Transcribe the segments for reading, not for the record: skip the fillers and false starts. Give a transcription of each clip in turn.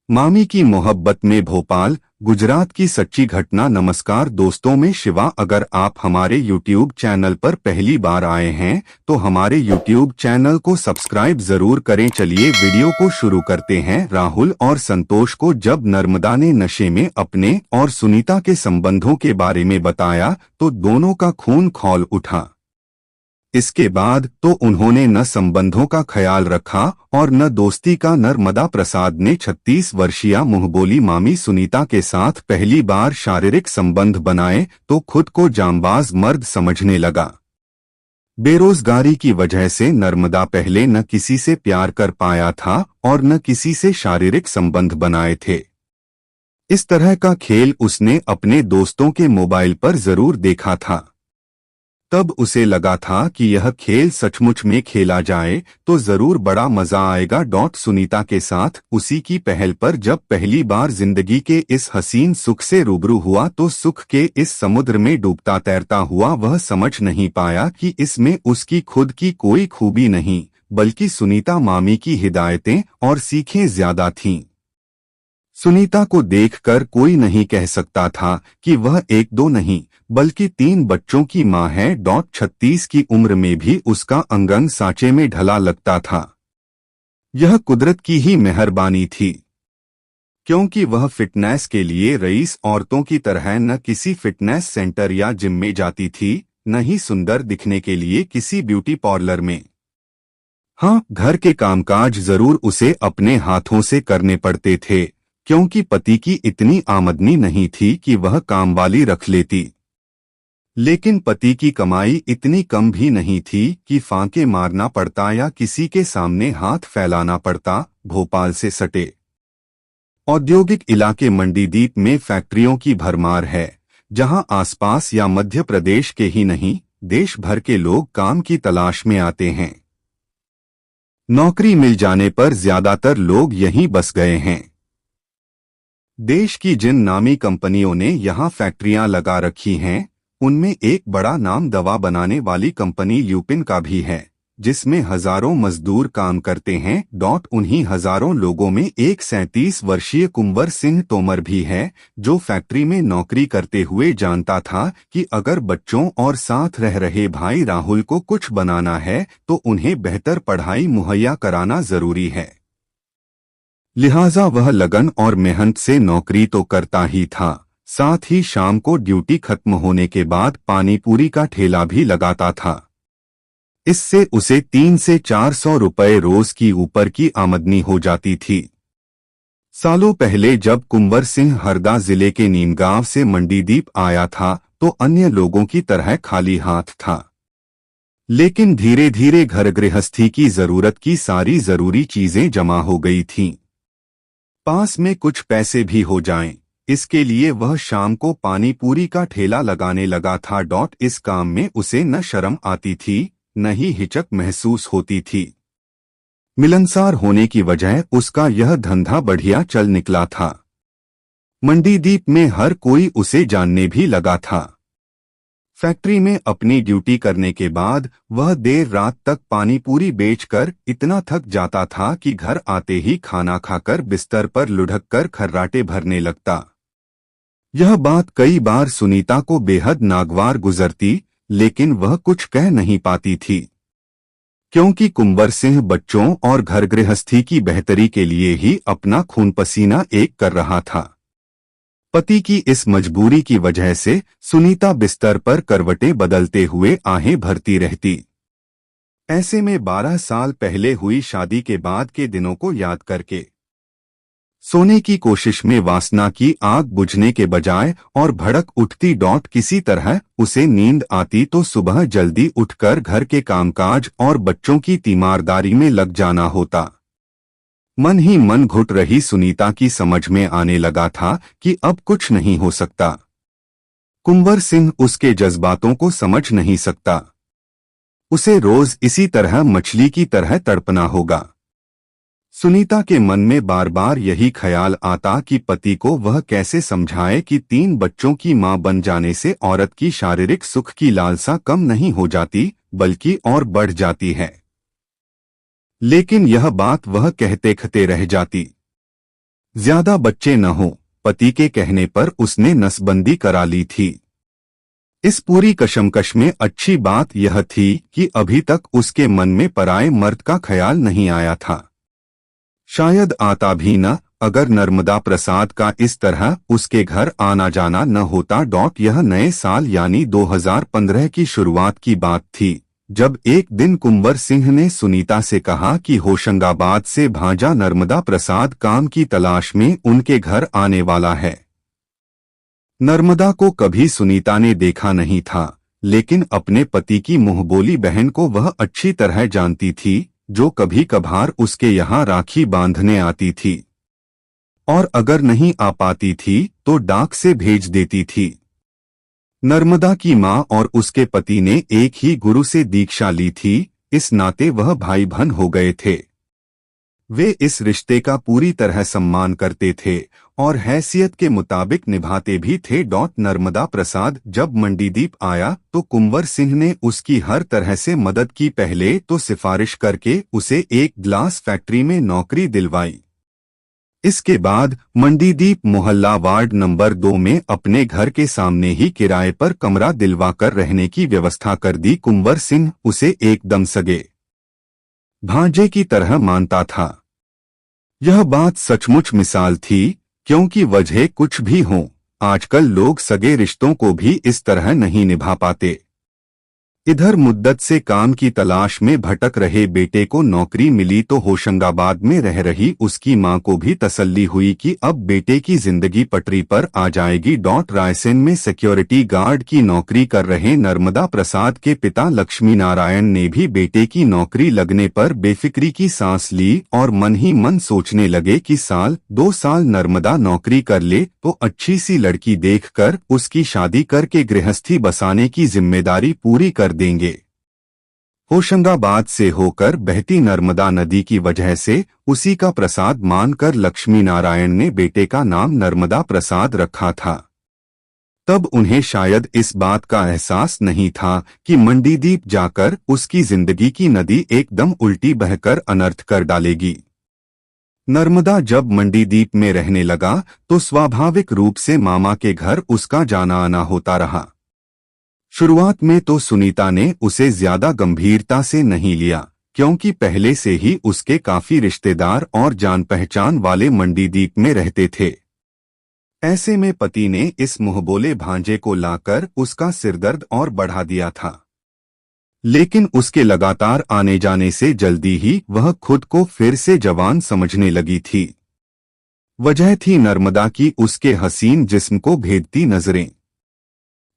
मामी की मोहब्बत में भोपाल, गुजरात की सच्ची घटना। नमस्कार दोस्तों, मैं शिवा। अगर आप हमारे YouTube चैनल पर पहली बार आए हैं तो हमारे YouTube चैनल को सब्सक्राइब जरूर करें। चलिए वीडियो को शुरू करते हैं। राहुल और संतोष को जब नर्मदा ने नशे में अपने और सुनीता के संबंधों के बारे में बताया तो दोनों का खून खौल उठा। इसके बाद तो उन्होंने न संबंधों का ख्याल रखा और न दोस्ती का। नर्मदा प्रसाद ने 36 वर्षीय मुंहबोली मामी सुनीता के साथ पहली बार शारीरिक संबंध बनाए तो खुद को जांबाज मर्द समझने लगा। बेरोजगारी की वजह से नर्मदा पहले न किसी से प्यार कर पाया था और न किसी से शारीरिक संबंध बनाए थे। इस तरह का खेल उसने अपने दोस्तों के मोबाइल पर जरूर देखा था। तब उसे लगा था कि यह खेल सचमुच में खेला जाए तो जरूर बड़ा मजा आएगा। सुनीता के साथ उसी की पहल पर जब पहली बार जिंदगी के इस हसीन सुख से रूबरू हुआ तो सुख के इस समुद्र में डूबता तैरता हुआ वह समझ नहीं पाया कि इसमें उसकी खुद की कोई खूबी नहीं बल्कि सुनीता मामी की हिदायतें और सीखें ज्यादा थीं। सुनीता को देखकर कोई नहीं कह सकता था कि वह एक दो नहीं बल्कि 3 बच्चों की मां है। 36 की उम्र में भी उसका अंगन सांचे में ढला लगता था। यह कुदरत की ही मेहरबानी थी, क्योंकि वह फिटनेस के लिए रईस औरतों की तरह न किसी फिटनेस सेंटर या जिम में जाती थी, न ही सुंदर दिखने के लिए किसी ब्यूटी पार्लर में। हाँ, घर के कामकाज जरूर उसे अपने हाथों से करने पड़ते थे, क्योंकि पति की इतनी आमदनी नहीं थी कि वह कामवाली रख लेती। लेकिन पति की कमाई इतनी कम भी नहीं थी कि फांके मारना पड़ता या किसी के सामने हाथ फैलाना पड़ता। भोपाल से सटे औद्योगिक इलाके मंडीदीप में फैक्ट्रियों की भरमार है, जहां आसपास या मध्य प्रदेश के ही नहीं देश भर के लोग काम की तलाश में आते हैं। नौकरी मिल जाने पर ज्यादातर लोग यहीं बस गए हैं। देश की जिन नामी कंपनियों ने यहां फैक्ट्रियां लगा रखी हैं, उनमें एक बड़ा नाम दवा बनाने वाली कंपनी ल्यूपिन का भी है, जिसमें हजारों मजदूर काम करते हैं। उन्हीं हजारों लोगों में एक 37 वर्षीय कुंवर सिंह तोमर भी है, जो फैक्ट्री में नौकरी करते हुए जानता था कि अगर बच्चों और साथ रह रहे भाई राहुल को कुछ बनाना है तो उन्हें बेहतर पढ़ाई मुहैया कराना जरूरी है। लिहाजा वह लगन और मेहनत से नौकरी तो करता ही था, साथ ही शाम को ड्यूटी खत्म होने के बाद पानी पूरी का ठेला भी लगाता था। इससे उसे 300 से 400 रुपए रोज की ऊपर की आमदनी हो जाती थी। सालों पहले जब कुंवर सिंह हरदा जिले के नीमगांव से मंडीदीप आया था तो अन्य लोगों की तरह खाली हाथ था। लेकिन धीरे धीरे घर गृहस्थी की जरूरत की सारी जरूरी चीजें जमा हो गई थीं। पास में कुछ पैसे भी हो जाएं, इसके लिए वह शाम को पानी पूरी का ठेला लगाने लगा था। इस काम में उसे न शर्म आती थी न ही हिचक महसूस होती थी। मिलनसार होने की वजह उसका यह धंधा बढ़िया चल निकला था। मंडीदीप में हर कोई उसे जानने भी लगा था। फैक्ट्री में अपनी ड्यूटी करने के बाद वह देर रात तक पानी पूरी बेचकर इतना थक जाता था कि घर आते ही खाना खाकर बिस्तर पर लुढ़क कर खर्राटे भरने लगता। यह बात कई बार सुनीता को बेहद नागवार गुजरती, लेकिन वह कुछ कह नहीं पाती थी, क्योंकि कुंवर सिंह बच्चों और घर गृहस्थी की बेहतरी के लिए ही अपना खून पसीना एक कर रहा था। पति की इस मजबूरी की वजह से सुनीता बिस्तर पर करवटें बदलते हुए आहें भरती रहती। ऐसे में 12 साल पहले हुई शादी के बाद के दिनों को याद करके सोने की कोशिश में वासना की आग बुझने के बजाय और भड़क उठती। किसी तरह उसे नींद आती तो सुबह जल्दी उठकर घर के कामकाज और बच्चों की तीमारदारी में लग जाना होता। मन ही मन घुट रही सुनीता की समझ में आने लगा था कि अब कुछ नहीं हो सकता। कुंवर सिंह उसके जज्बातों को समझ नहीं सकता। उसे रोज इसी तरह मछली की तरह तड़पना होगा। सुनीता के मन में बार बार यही ख्याल आता कि पति को वह कैसे समझाए कि 3 बच्चों की मां बन जाने से औरत की शारीरिक सुख की लालसा कम नहीं हो जाती बल्कि और बढ़ जाती है। लेकिन यह बात वह कहते कहते रह जाती। ज्यादा बच्चे न हो, पति के कहने पर उसने नसबंदी करा ली थी। इस पूरी कशमकश में अच्छी बात यह थी कि अभी तक उसके मन में पराये मर्द का ख्याल नहीं आया था। शायद आता भी न, अगर नर्मदा प्रसाद का इस तरह उसके घर आना जाना न होता। यह नए साल यानी 2015 की शुरुआत की बात थी, जब एक दिन कुंवर सिंह ने सुनीता से कहा कि होशंगाबाद से भांजा नर्मदा प्रसाद काम की तलाश में उनके घर आने वाला है। नर्मदा को कभी सुनीता ने देखा नहीं था, लेकिन अपने पति की मुंहबोली बहन को वह अच्छी तरह जानती थी, जो कभी कभार उसके यहाँ राखी बांधने आती थी, और अगर नहीं आ पाती थी तो डाक से भेज देती थी। नर्मदा की माँ और उसके पति ने एक ही गुरु से दीक्षा ली थी, इस नाते वह भाई बहन हो गए थे। वे इस रिश्ते का पूरी तरह सम्मान करते थे और हैसियत के मुताबिक निभाते भी थे। नर्मदा प्रसाद जब मंडीदीप आया तो कुंवर सिंह ने उसकी हर तरह से मदद की। पहले तो सिफारिश करके उसे एक ग्लास फैक्ट्री में नौकरी दिलवाई। इसके बाद मंडीदीप मोहल्ला वार्ड नंबर 2 में अपने घर के सामने ही किराए पर कमरा दिलवाकर रहने की व्यवस्था कर दी। कुंवर सिंह उसे एकदम सगे भांजे की तरह मानता था। यह बात सचमुच मिसाल थी, क्योंकि वजह कुछ भी हो, आजकल लोग सगे रिश्तों को भी इस तरह नहीं निभा पाते। इधर मुद्दत से काम की तलाश में भटक रहे बेटे को नौकरी मिली तो होशंगाबाद में रह रही उसकी मां को भी तसल्ली हुई कि अब बेटे की जिंदगी पटरी पर आ जाएगी। रायसेन में सिक्योरिटी गार्ड की नौकरी कर रहे नर्मदा प्रसाद के पिता लक्ष्मी नारायण ने भी बेटे की नौकरी लगने पर बेफिक्री की सांस ली और मन ही मन सोचने लगे कि 2 साल नर्मदा नौकरी कर ले तो अच्छी सी लड़की देखकर उसकी शादी करके गृहस्थी बसाने की जिम्मेदारी पूरी कर देंगे। होशंगाबाद से होकर बहती नर्मदा नदी की वजह से उसी का प्रसाद मानकर लक्ष्मी नारायण ने बेटे का नाम नर्मदा प्रसाद रखा था। तब उन्हें शायद इस बात का एहसास नहीं था कि मंडीदीप जाकर उसकी जिंदगी की नदी एकदम उल्टी बहकर अनर्थ कर डालेगी। नर्मदा जब मंडीदीप में रहने लगा तो स्वाभाविक रूप से मामा के घर उसका जाना आना होता रहा। शुरुआत में तो सुनीता ने उसे ज्यादा गंभीरता से नहीं लिया, क्योंकि पहले से ही उसके काफी रिश्तेदार और जान पहचान वाले मंडीदीप में रहते थे। ऐसे में पति ने इस मुंहबोले भांजे को लाकर उसका सिरदर्द और बढ़ा दिया था। लेकिन उसके लगातार आने जाने से जल्दी ही वह खुद को फिर से जवान समझने लगी थी। वजह थी नर्मदा की उसके हसीन जिस्म को भेदती नजरें।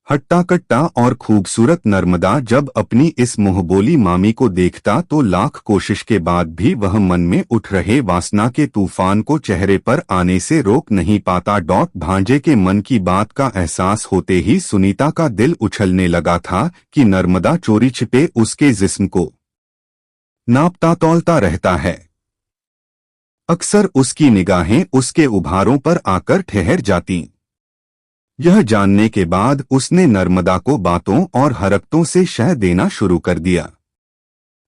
हट्टा कट्टा और खूबसूरत नर्मदा जब अपनी इस मुंहबोली मामी को देखता तो लाख कोशिश के बाद भी वह मन में उठ रहे वासना के तूफान को चेहरे पर आने से रोक नहीं पाता। भांजे के मन की बात का एहसास होते ही सुनीता का दिल उछलने लगा था कि नर्मदा चोरी छिपे उसके जिस्म को नापता तौलता रहता है। अक्सर उसकी निगाहें उसके उभारों पर आकर ठहर जाती। यह जानने के बाद उसने नर्मदा को बातों और हरकतों से शह देना शुरू कर दिया।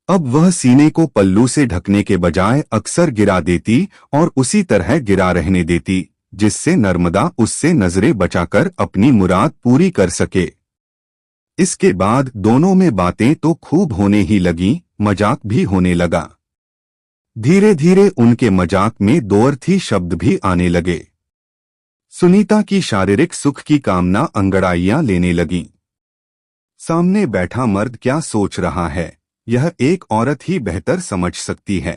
अब वह सीने को पल्लू से ढकने के बजाय अक्सर गिरा देती और उसी तरह गिरा रहने देती, जिससे नर्मदा उससे नजरें बचाकर अपनी मुराद पूरी कर सके। इसके बाद दोनों में बातें तो खूब होने ही लगीं, मजाक भी होने लगा। धीरे धीरे उनके मजाक में दोअर्थी शब्द भी आने लगे। सुनीता की शारीरिक सुख की कामना अंगड़ाइयां लेने लगीं। सामने बैठा मर्द क्या सोच रहा है, यह एक औरत ही बेहतर समझ सकती है।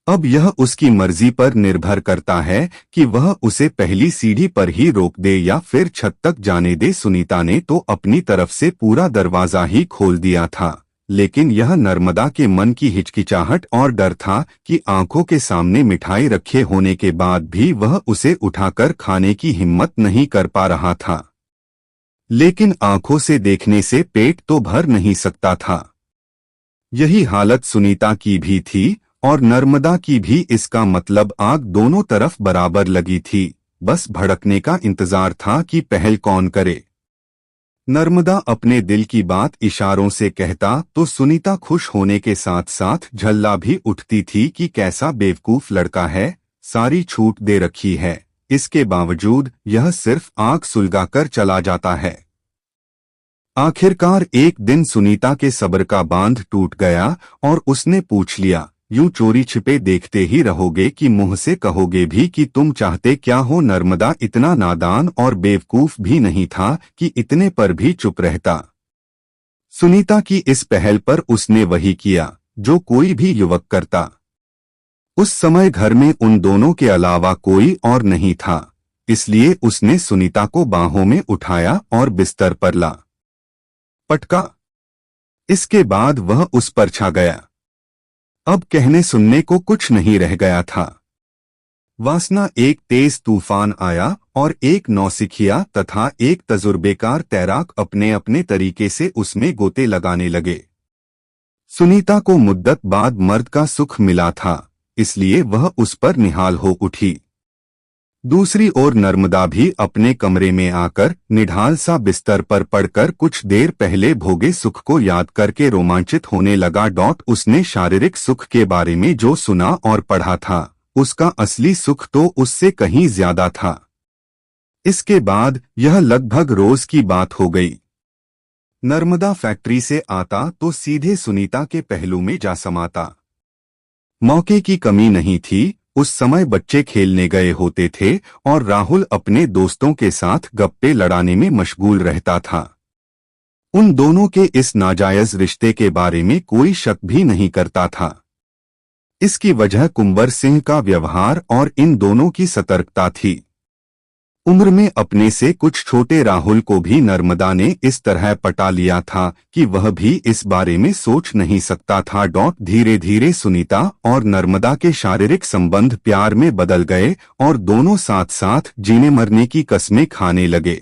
अब यह उसकी मर्जी पर निर्भर करता है कि वह उसे पहली सीढ़ी पर ही रोक दे या फिर छत तक जाने दे। सुनीता ने तो अपनी तरफ से पूरा दरवाजा ही खोल दिया था, लेकिन यह नर्मदा के मन की हिचकिचाहट और डर था कि आंखों के सामने मिठाई रखे होने के बाद भी वह उसे उठाकर खाने की हिम्मत नहीं कर पा रहा था। लेकिन आंखों से देखने से पेट तो भर नहीं सकता था। यही हालत सुनीता की भी थी और नर्मदा की भी। इसका मतलब आग दोनों तरफ बराबर लगी थी, बस भड़कने का इंतजार था कि पहल कौन करे। नर्मदा अपने दिल की बात इशारों से कहता तो सुनीता खुश होने के साथ साथ झल्ला भी उठती थी कि कैसा बेवकूफ लड़का है, सारी छूट दे रखी है, इसके बावजूद यह सिर्फ आंख सुलगाकर चला जाता है। आखिरकार एक दिन सुनीता के सब्र का बांध टूट गया और उसने पूछ लिया, यूं चोरी छिपे देखते ही रहोगे कि मुंह से कहोगे भी कि तुम चाहते क्या हो? नर्मदा इतना नादान और बेवकूफ भी नहीं था कि इतने पर भी चुप रहता। सुनीता की इस पहल पर उसने वही किया जो कोई भी युवक करता। उस समय घर में उन दोनों के अलावा कोई और नहीं था, इसलिए उसने सुनीता को बाहों में उठाया और बिस्तर पर ला पटका। इसके बाद वह उस पर छा गया। अब कहने सुनने को कुछ नहीं रह गया था। वासना एक तेज तूफान आया और एक नौसिखिया तथा एक तजुर्बेकार तैराक अपने अपने तरीके से उसमें गोते लगाने लगे। सुनीता को मुद्दत बाद मर्द का सुख मिला था, इसलिए वह उस पर निहाल हो उठी। दूसरी ओर नर्मदा भी अपने कमरे में आकर निढाल सा बिस्तर पर पड़कर कुछ देर पहले भोगे सुख को याद करके रोमांचित होने लगा। उसने शारीरिक सुख के बारे में जो सुना और पढ़ा था, उसका असली सुख तो उससे कहीं ज्यादा था। इसके बाद यह लगभग रोज की बात हो गई। नर्मदा फैक्ट्री से आता तो सीधे सुनीता के पहलू में जा समाता। मौके की कमी नहीं थी, उस समय बच्चे खेलने गए होते थे और राहुल अपने दोस्तों के साथ गप्पे लड़ाने में मशगूल रहता था। उन दोनों के इस नाजायज रिश्ते के बारे में कोई शक भी नहीं करता था। इसकी वजह कुंवर सिंह का व्यवहार और इन दोनों की सतर्कता थी। उम्र में अपने से कुछ छोटे राहुल को भी नर्मदा ने इस तरह पटा लिया था कि वह भी इस बारे में सोच नहीं सकता था। धीरे धीरे सुनीता और नर्मदा के शारीरिक संबंध प्यार में बदल गए और दोनों साथ साथ जीने मरने की कस्में खाने लगे।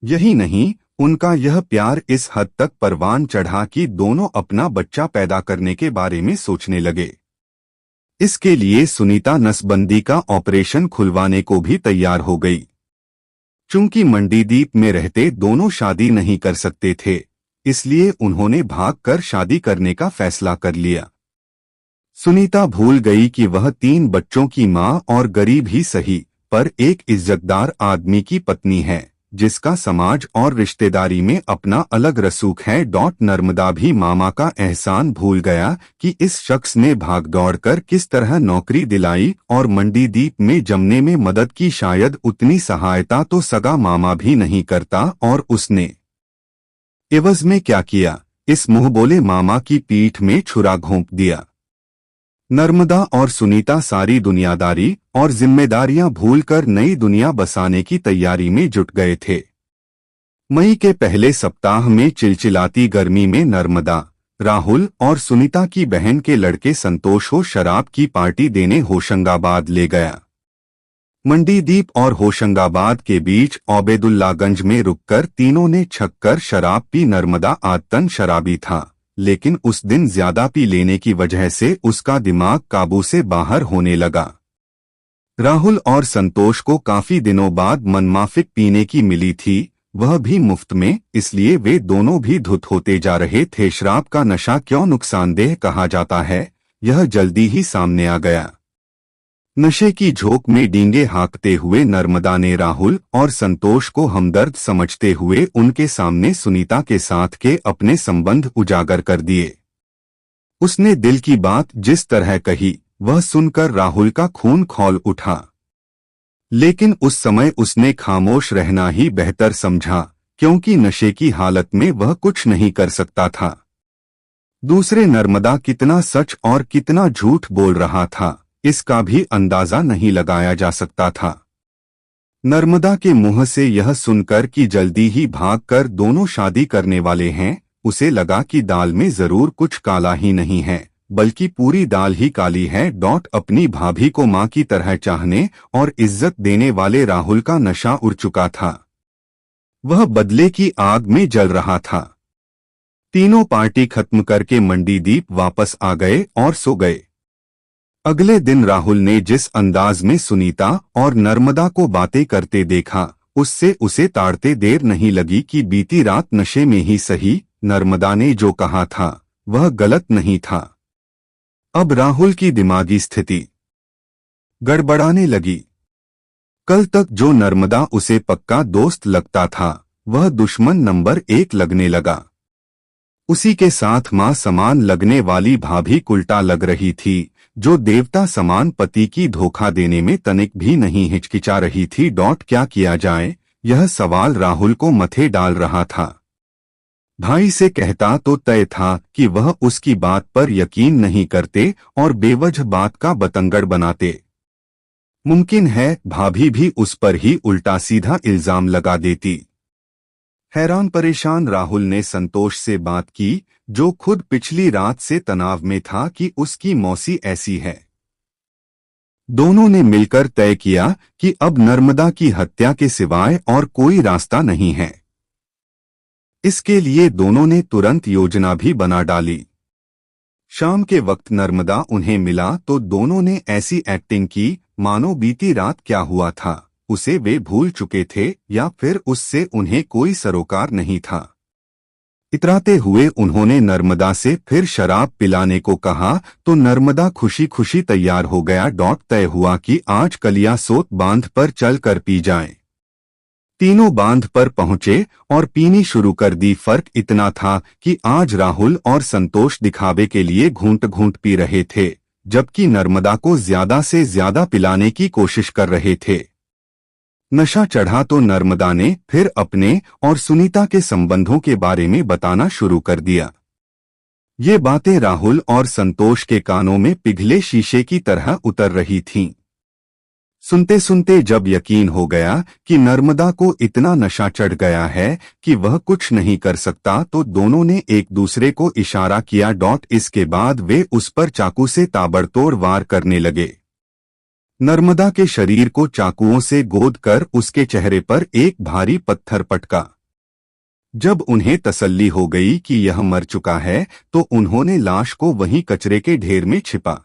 यही नहीं, उनका यह प्यार इस हद तक परवान चढ़ा कि दोनों अपना बच्चा पैदा करने के बारे में सोचने लगे। इसके लिए सुनीता नसबंदी का ऑपरेशन खुलवाने को भी तैयार हो गई। चूंकि मंडीदीप में रहते दोनों शादी नहीं कर सकते थे, इसलिए उन्होंने भागकर शादी करने का फैसला कर लिया। सुनीता भूल गई कि वह 3 बच्चों की मां और गरीब ही सही पर एक इज्जतदार आदमी की पत्नी है, जिसका समाज और रिश्तेदारी में अपना अलग रसूख है। नर्मदा भी मामा का एहसान भूल गया कि इस शख्स ने भाग दौड़ कर किस तरह नौकरी दिलाई और मंडीदीप में जमने में मदद की। शायद उतनी सहायता तो सगा मामा भी नहीं करता, और उसने एवज में क्या किया, इस मुंहबोले मामा की पीठ में छुरा घोंप दिया। नर्मदा और सुनीता सारी दुनियादारी और जिम्मेदारियां भूलकर नई दुनिया बसाने की तैयारी में जुट गए थे। मई के पहले सप्ताह में चिलचिलाती गर्मी में नर्मदा, राहुल और सुनीता की बहन के लड़के संतोष को शराब की पार्टी देने होशंगाबाद ले गया। मंडीदीप और होशंगाबाद के बीच ओबेदुल्लागंज में रुककर तीनों ने छक्कर शराब पी। नर्मदा आदतन शराबी था, लेकिन उस दिन ज्यादा पी लेने की वजह से उसका दिमाग काबू से बाहर होने लगा। राहुल और संतोष को काफी दिनों बाद मनमाफिक पीने की मिली थी, वह भी मुफ्त में, इसलिए वे दोनों भी धुत होते जा रहे थे। शराब का नशा क्यों नुकसानदेह कहा जाता है, यह जल्दी ही सामने आ गया। नशे की झोंक में डींगे हाँकते हुए नर्मदा ने राहुल और संतोष को हमदर्द समझते हुए उनके सामने सुनीता के साथ के अपने संबंध उजागर कर दिए। उसने दिल की बात जिस तरह कही, वह सुनकर राहुल का खून खौल उठा, लेकिन उस समय उसने खामोश रहना ही बेहतर समझा, क्योंकि नशे की हालत में वह कुछ नहीं कर सकता था। दूसरे नर्मदा कितना सच और कितना झूठ बोल रहा था, इसका भी अंदाजा नहीं लगाया जा सकता था। नर्मदा के मुंह से यह सुनकर कि जल्दी ही भागकर दोनों शादी करने वाले हैं, उसे लगा कि दाल में जरूर कुछ काला ही नहीं है, बल्कि पूरी दाल ही काली है। अपनी भाभी को मां की तरह चाहने और इज्जत देने वाले राहुल का नशा उड़ चुका था, वह बदले की आग में जल रहा था। तीनों पार्टी खत्म करके मंडीदीप वापस आ गए और सो गए। अगले दिन राहुल ने जिस अंदाज में सुनीता और नर्मदा को बातें करते देखा, उससे उसे ताड़ते देर नहीं लगी कि बीती रात नशे में ही सही, नर्मदा ने जो कहा था वह गलत नहीं था। अब राहुल की दिमागी स्थिति गड़बड़ाने लगी। कल तक जो नर्मदा उसे पक्का दोस्त लगता था, वह दुश्मन नंबर 1 लगने लगा। उसी के साथ मां समान लगने वाली भाभी उल्टा लग रही थी, जो देवता समान पति की धोखा देने में तनिक भी नहीं हिचकिचा रही थी। क्या किया जाए, यह सवाल राहुल को मथे डाल रहा था। भाई से कहता तो तय था कि वह उसकी बात पर यकीन नहीं करते और बेवजह बात का बतंगड़ बनाते। मुमकिन है भाभी भी उस पर ही उल्टा सीधा इल्जाम लगा देती। हैरान परेशान राहुल ने संतोष से बात की, जो खुद पिछली रात से तनाव में था कि उसकी मौसी ऐसी है। दोनों ने मिलकर तय किया कि अब नर्मदा की हत्या के सिवाय और कोई रास्ता नहीं है। इसके लिए दोनों ने तुरंत योजना भी बना डाली। शाम के वक्त नर्मदा उन्हें मिला तो दोनों ने ऐसी एक्टिंग की मानो बीती रात क्या हुआ था उसे वे भूल चुके थे, या फिर उससे उन्हें कोई सरोकार नहीं था। इतराते हुए उन्होंने नर्मदा से फिर शराब पिलाने को कहा तो नर्मदा खुशी खुशी तैयार हो गया। तय हुआ कि आज कलियासोत बांध पर चलकर पी जाएं। तीनों बांध पर पहुंचे और पीनी शुरू कर दी। फर्क इतना था कि आज राहुल और संतोष दिखावे के लिए घूंट घूंट पी रहे थे, जबकि नर्मदा को ज्यादा से ज्यादा पिलाने की कोशिश कर रहे थे। नशा चढ़ा तो नर्मदा ने फिर अपने और सुनीता के संबंधों के बारे में बताना शुरू कर दिया। ये बातें राहुल और संतोष के कानों में पिघले शीशे की तरह उतर रही थीं। सुनते सुनते जब यकीन हो गया कि नर्मदा को इतना नशा चढ़ गया है कि वह कुछ नहीं कर सकता, तो दोनों ने एक दूसरे को इशारा किया। इसके बाद वे उस पर चाकू से ताबड़तोड़ वार करने लगे। नर्मदा के शरीर को चाकुओं से गोद कर उसके चेहरे पर एक भारी पत्थर पटका। जब उन्हें तसल्ली हो गई कि यह मर चुका है, तो उन्होंने लाश को वहीं कचरे के ढेर में छिपा